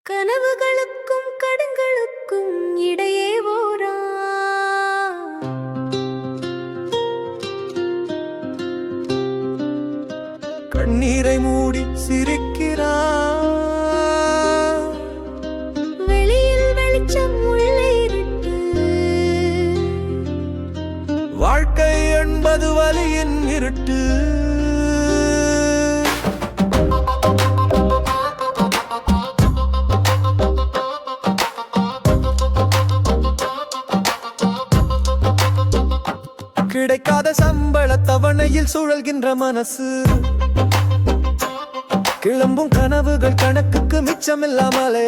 கனவுகளுக்கும் கடன்களுக்கும் இடையே ஓரா கண்ணீரை மூடி சிரிக்கிறார். வெளியில் வெளிச்சம் உள்ளே இருட்டு. வாழ்க்கை என்பது வலியின் இருட்டு. கிடைக்காத சம்பள தவணையில் சுழல்கின்ற மனசு. கிளம்பும் கனவுகள் கணக்குக்கு மிச்சமில்லாமல்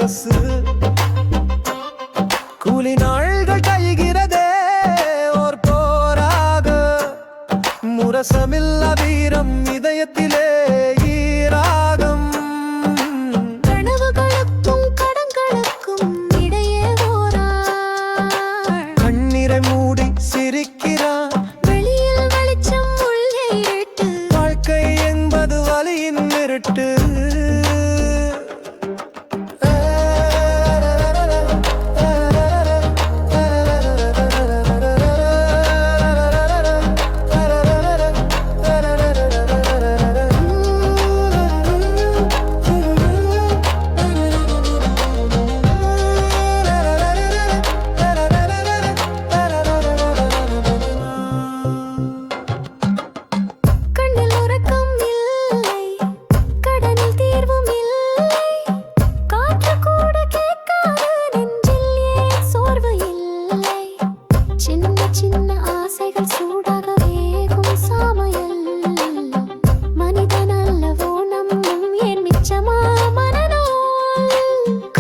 கூலி நாள்கள் கைகிறதே ஓர் போராக. முரசமில்லா வீரம் இதயத்திலே ஈராகம். கனவுகளுக்கும் கடன்களுக்கும் இடையே ஓரா கண்ணீரை மூடி சிரிக்கிறார். வெளியில் வெளிச்சம் உள்ளே இருட்டு. வாழ்க்கை என்பது வலியின் இருட்டு. கண்ணில் உறக்கம் இல்லை, கடனில் தீர்வும் இல்லை. காற்று கூட கேட்காது, நெஞ்சில் ஏன் சோர்வு இல்லை. சின்ன சின்ன ஆசைகள் சூடாக வேகும் சாமையல். மனிதன் அல்லவோ நம்மும் ஏன் மிச்சமா மனநோய்.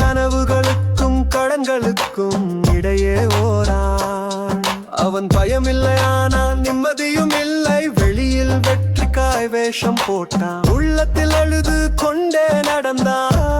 கனவுகளுக்கும் கடன்களுக்கும் இடையே ஓரான். அவன் பயமில்லை ஆனால் நிம்மதியும் இல்லை. வெளியில் வெற்றிக்காய் வேஷம் போட்டான். உள்ளத்தில் அழுது கொண்டே நடந்தான்.